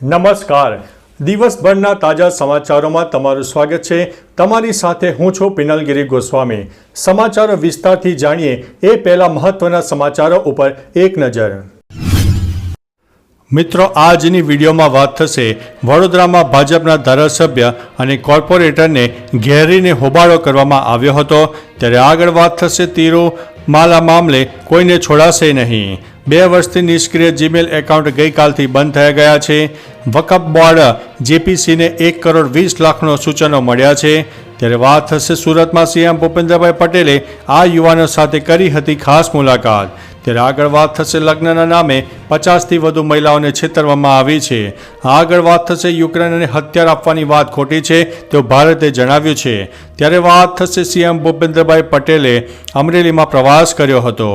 નમસ્કાર. દિવસભરના તાજા સમાચારોમાં તમારું સ્વાગત છે. તમારી સાથે હું છું પિનલગીરી ગોસ્વામી. સમાચારો વિસ્તારથી જાણીએ એ પહેલા મહત્વના સમાચારો ઉપર એક નજર. મિત્રો, આજની વિડીયોમાં વાત થશે વડોદરામાં ભાજપના ધારાસભ્ય અને કોર્પોરેટરને ઘેરીને હોબાળો કરવામાં આવ્યો હતો. ત્યારે આગળ વાત થશે તિરુમાલા મામલે કોઈને છોડાશે નહીં. 2 વર્ષથી નિષ્ક્રિય જીમેલ એકાઉન્ટ ગઈકાલથી બંધ થઈ ગયા છે. વકફ બોર્ડ જેપીસીને 1,20,00,000નો સૂચનો મળ્યા છે. ત્યારે વાત થશે સુરતમાં સીએમ ભૂપેન્દ્રભાઈ પટેલે આ યુવાનો સાથે કરી હતી ખાસ મુલાકાત. ત્યારે આગળ વાત થશે લગ્નના નામે 50થી વધુ મહિલાઓને છેતરવામાં આવી છે. આગળ વાત થશે યુક્રેનને હથિયાર આપવાની વાત ખોટી છે તેવું ભારતે જણાવ્યું છે. ત્યારે વાત થશે સીએમ ભૂપેન્દ્રભાઈ પટેલે અમરેલીમાં પ્રવાસ કર્યો હતો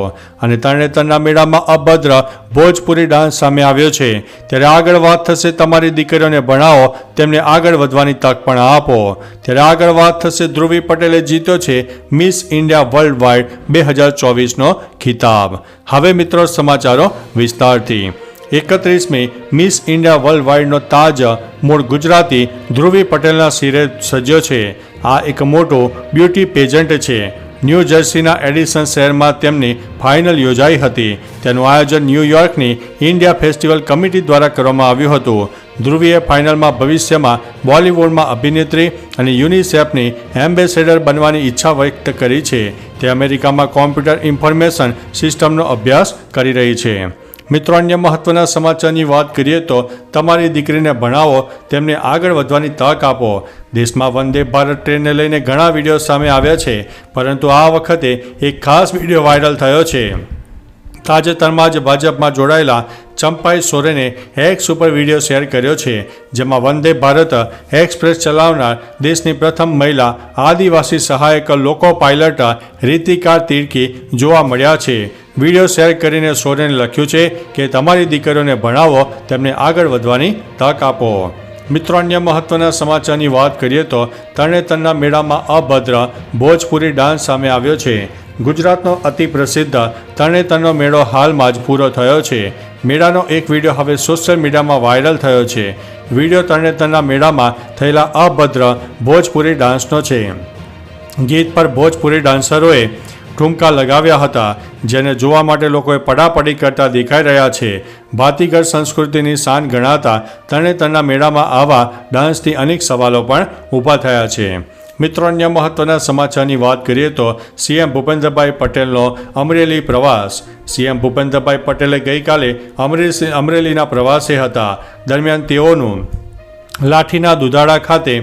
અને તરણેતરના મેળામાં અભદ્ર ભોજપુરી ડાન્સ સામે આવ્યો છે. ત્યારે આગળ વાત થશે તમારી દીકરીઓને ભણાવો, તેમને આગળ વધવાની તક પણ આપો. ત્યારે આગળ વાત થશે ધ્રુવી પટેલે જીત્યો છે મિસ ઇન્ડિયા વર્લ્ડ વાઇડ 2024નો ખિતાબ. હવે મિત્રો સમાચારો વિસ્તારથી. 31મી મિસ ઇન્ડિયા વર્લ્ડ વાઇડનો તાજ મૂળ ગુજરાતી ધ્રુવી પટેલના શિરે સજ્યો છે. આ એક મોટું બ્યુટી પેજન્ટ છે. ન્યૂ જર્સીના એડિસન શહેરમાં તેમની ફાઇનલ યોજાઈ હતી. તેનું આયોજન ન્યૂયોર્કની ઇન્ડિયા ફેસ્ટિવલ કમિટી દ્વારા કરવામાં આવ્યું હતું. ધ્રુવીએ ફાઇનલમાં ભવિષ્યમાં બોલિવૂડમાં અભિનેત્રી અને યુનિસેફની એમ્બેસેડર બનવાની ઈચ્છા વ્યક્ત કરી છે. તે અમેરિકામાં કોમ્પ્યુટર ઇન્ફોર્મેશન સિસ્ટમનો અભ્યાસ કરી રહી છે. મિત્રો, અન્ય મહત્વના સમાચારની વાત કરીએ તો તમારી દીકરીને ભણાવો, તેમને આગળ વધવાની તક આપો. દેશમાં વંદે ભારત ટ્રેનને લઈને ઘણા વિડીયો સામે આવ્યા છે, પરંતુ આ વખતે એક ખાસ વિડીયો વાયરલ થયો છે. તાજેતરમાં જ ભાજપમાં જોડાયેલા ચંપાઈ સોરેને એક્સ ઉપર વિડીયો શેર કર્યો છે, જેમાં વંદે ભારત એક્સપ્રેસ ચલાવનાર દેશની પ્રથમ મહિલા આદિવાસી સહાયક લોકો પાયલટ રીતિકા તિર્કી જોવા મળ્યા છે. વિડીયો શેર કરીને સોરેને લખ્યું છે કે તમારી દીકરીઓને ભણાવો, તેમને આગળ વધવાની તક આપો. મિત્રો, અન્ય મહત્વના સમાચારની વાત કરીએ તો તરણેતરના મેળામાં અભદ્ર ભોજપુરી ડાન્સ સામે આવ્યો છે. ગુજરાતનો અતિ પ્રસિદ્ધ તરણેતરનો મેળો હાલમાં જ પૂરો થયો છે. મેળાનો એક વિડીયો હવે સોશિયલ મીડિયામાં વાયરલ થયો છે. વિડીયો તરણેતરના મેળામાં થયેલા અભદ્ર ભોજપુરી ડાન્સનો છે. ગીત પર ભોજપુરી ડાન્સરોએ ઠુમકા લગાવ્યા હતા, જેને જોવા માટે લોકોએ પડાપડી કરતા દેખાઈ રહ્યા છે. ભાતીગળ સંસ્કૃતિની શાન ગણાતા તરણેતરના મેળામાં આવા ડાન્સથી અનેક સવાલો પણ ઊભા થયા છે. મિત્રો, અન્ય મહત્વના સમાચારની વાત કરીએ તો સીએમ ભૂપેન્દ્રભાઈ પટેલનો અમરેલી પ્રવાસ. સીએમ ભૂપેન્દ્રભાઈ પટેલે ગઈકાલે અમરેલીના પ્રવાસે હતા. દરમિયાન તેઓનું લાઠીના દુધાળા ખાતે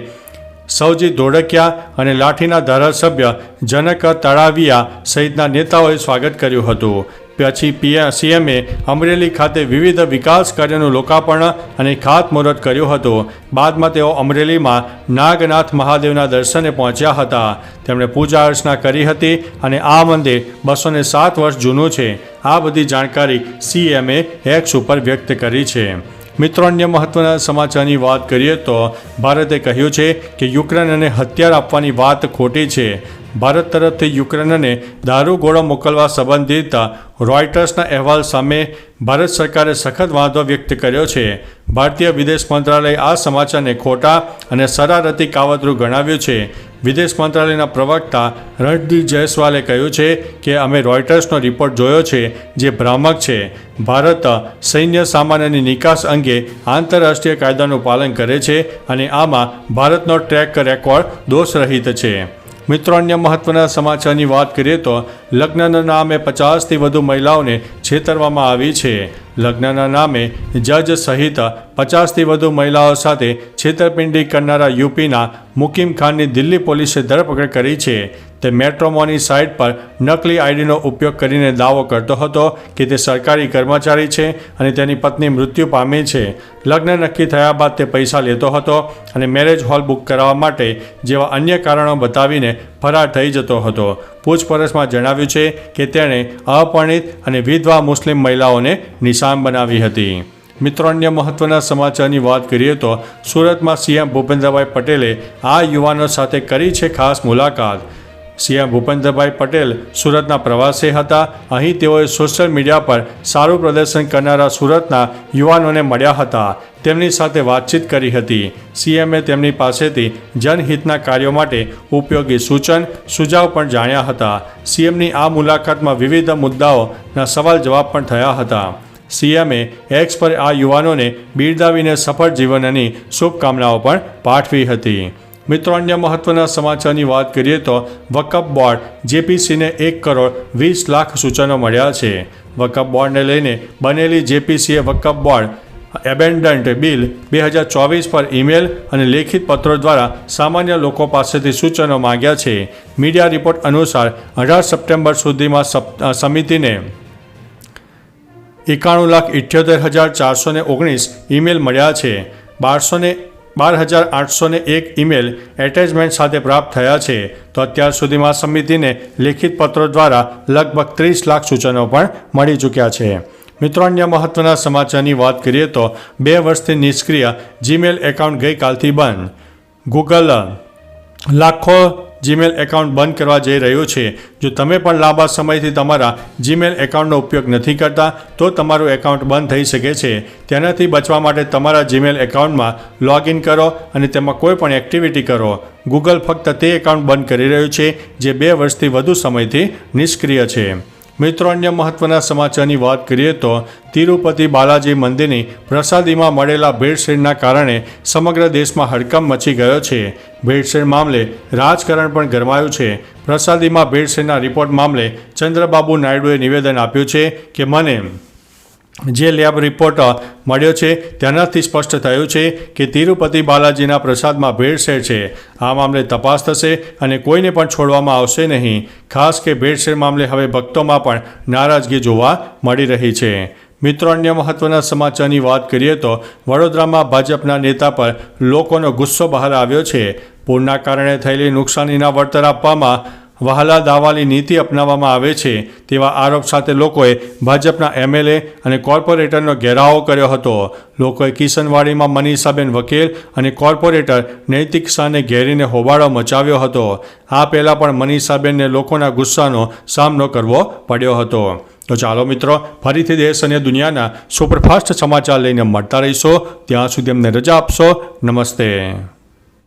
સૌજી ધોળકિયા અને લાઠીના ધારાસભ્ય જનક તળાવિયા સહિતના નેતાઓએ સ્વાગત કર્યું હતું. પછી સીએમએ અમરેલી ખાતે વિવિધ વિકાસ કાર્યોનું લોકાર્પણ અને ખાતમુહૂર્ત કર્યું હતું. બાદમાં તેઓ અમરેલીમાં નાગનાથ મહાદેવના દર્શને પહોંચ્યા હતા. તેમણે પૂજા અર્ચના કરી હતી અને આ મંદિર 207 વર્ષ જૂનું છે. આ બધી જાણકારી સીએમએ એક્સ ઉપર વ્યક્ત કરી છે. મિત્રો, અન્ય મહત્વના સમાચારની વાત કરીએ તો ભારતે કહ્યું છે કે યુક્રેનને હથિયાર આપવાની વાત ખોટી છે. ભારત તરફથી યુક્રેનને દારૂગોળો મોકલવા સંબંધિત રોયટર્સના અહેવાલ સામે ભારત સરકારે સખત વાંધો વ્યક્ત કર્યો છે. ભારતીય વિદેશ મંત્રાલયે આ સમાચારને ખોટા અને શરારતી કાવતરું ગણાવ્યું છે. વિદેશ મંત્રાલયના પ્રવક્તા રણદીપ જયસ્વાલે કહ્યું છે કે અમે રોયટર્સનો રિપોર્ટ જોયો છે, જે ભ્રામક છે. ભારત સૈન્ય સામાનની નિકાસ અંગે આંતરરાષ્ટ્રીય કાયદાનું પાલન કરે છે અને આમાં ભારતનો ટ્રેક રેકોર્ડ દોષરહિત છે. મિત્રો, અન્ય મહત્વના સમાચારની વાત કરીએ તો લગ્નના નામે 50થી વધુ મહિલાઓને છેતરવામાં આવી છે. લગ્નના નામે જજ સહિત 50થી વધુ મહિલાઓ સાથે છેતરપિંડી કરનારા યુપીના મુકીમ ખાનની દિલ્હી પોલીસે ધરપકડ કરી છે. તે મેટ્રોમોની સાઇટ પર નકલી આઈડીનો ઉપયોગ કરીને દાવો કરતો હતો કે તે સરકારી કર્મચારી છે અને તેની પત્ની મૃત્યુ પામી છે. લગ્ન નક્કી થયા બાદ તે પૈસા લેતો હતો અને મેરેજ હોલ બુક કરાવવા માટે જેવા અન્ય કારણો બતાવીને ફરાર થઈ જતો હતો. પૂછપરછમાં જણાવ્યું છે કે તેણે અપરિણિત અને વિધવા મુસ્લિમ મહિલાઓને નિશાન બનાવી હતી. મિત્રો, અન્ય મહત્વના સમાચારની વાત કરીએ તો સુરતમાં સીએમ ભૂપેન્દ્રભાઈ પટેલે આ યુવાનો સાથે કરી છે ખાસ મુલાકાત. સીએમ ભૂપેન્દ્રભાઈ પટેલ સુરતના પ્રવાસે હતા. અહીં તેઓએ સોશિયલ મીડિયા પર સારું પ્રદર્શન કરનારા સુરતના યુવાનોને મળ્યા હતા. તેમની સાથે વાતચીત કરી હતી. સીએમએ તેમની પાસેથી જનહિતના કાર્યો માટે ઉપયોગી સૂચન સુઝાવ પણ જાણ્યા હતા. સીએમની આ મુલાકાતમાં વિવિધ મુદ્દાઓના સવાલ જવાબ પણ થયા હતા. સીએમએ એક્સ પર આ યુવાનોને બિરદાવીને સફળ જીવનની શુભકામનાઓ પણ પાઠવી હતી. મિત્રો, અન્ય મહત્વના સમાચારની વાત કરીએ તો વકફ બોર્ડ જેપીસીને 1 કરોડ 20 લાખ સૂચનો મળ્યા છે. વકફ બોર્ડને લઈને બનેલી જેપીસીએ વકફ બોર્ડ એબેન્ડન્ટ બિલ 2024 પર ઈમેલ અને લેખિત પત્રો દ્વારા સામાન્ય લોકો પાસેથી સૂચનો માંગ્યા છે. મીડિયા રિપોર્ટ અનુસાર 18 સપ્ટેમ્બર સુધીમાં સમિતિને 91,78,419 ઈમેલ મળ્યા છે. 12,801 ઈમેલ એટેચમેન્ટ સાથે પ્રાપ્ત થયા છે. તો અત્યાર સુધીમાં સમિતિને લેખિત પત્રો દ્વારા લગભગ 30 લાખ સૂચનો પણ મળી ચૂક્યા છે. મિત્રો, અન્ય મહત્વના સમાચારની વાત કરીએ તો 2 વર્ષથી નિષ્ક્રિય જીમેલ એકાઉન્ટ ગઈકાલથી બંધ. ગૂગલ લાખો જીમેલ એકાઉન્ટ બંધ કરવા જઈ રહ્યું છે. જો તમે પણ લાંબા સમયથી તમારા જીમેલ એકાઉન્ટનો ઉપયોગ નથી કરતા તો તમારું એકાઉન્ટ બંધ થઈ શકે છે. તેનાથી બચવા માટે તમારા જીમેલ એકાઉન્ટમાં લોગિન કરો અને તેમાં કોઈ પણ એક્ટિવિટી કરો. ગૂગલ ફક્ત તે એકાઉન્ટ બંધ કરી રહ્યું છે જે 2 વર્ષથી વધુ સમયથી નિષ્ક્રિય છે. મિત્રો, અન્ય મહત્વના સમાચારની વાત કરીએ તો તિરુપતિ બાલાજી મંદિરની પ્રસાદીમાં મળેલા ભેળસેળના કારણે સમગ્ર દેશમાં હડકંપ મચી ગયો છે. ભેળસેળ મામલે રાજકારણ પણ ગરમાયું છે. પ્રસાદીમાં ભેળસેળના રિપોર્ટ મામલે ચંદ્રબાબુ નાયડુએ નિવેદન આપ્યું છે કે મને જે લેબ રિપોર્ટ મળ્યો છે તેનાથી સ્પષ્ટ થયું છે કે તિરુપતિ બાલાજીના પ્રસાદમાં ભેળસેળ છે. આ મામલે તપાસ થશે અને કોઈને પણ છોડવામાં આવશે નહીં. ખાસ કે ભેળસેળ મામલે હવે ભક્તોમાં પણ નારાજગી જોવા મળી રહી છે. મિત્રો, અન્ય મહત્વના સમાચારની વાત કરીએ તો વડોદરામાં ભાજપના નેતા પર લોકોનો ગુસ્સો બહાર આવ્યો છે. પૂરના કારણે થયેલી નુકસાનીના વળતર આપવામાં વહાલા દાવાલી નીતિ અપનાવવામાં આવે છે તેવા આરોપ સાથે લોકોએ ભાજપના એમએલએ અને કોર્પોરેટરનો ઘેરાવો કર્યો હતો. લોકોએ કિશનવાડીમાં મનીષાબેન વકીલ અને કોર્પોરેટર નૈતિક શાહને ઘેરીને હોબાળો મચાવ્યો હતો. આ પહેલાં પણ મનીષાબેનને લોકોના ગુસ્સાનો સામનો કરવો પડ્યો હતો. તો ચાલો મિત્રો, ફરીથી દેશ અને દુનિયાના સુપરફાસ્ટ સમાચાર લઈને મળતા રહીશો. ત્યાં સુધી અમને રજા આપશો. નમસ્તે.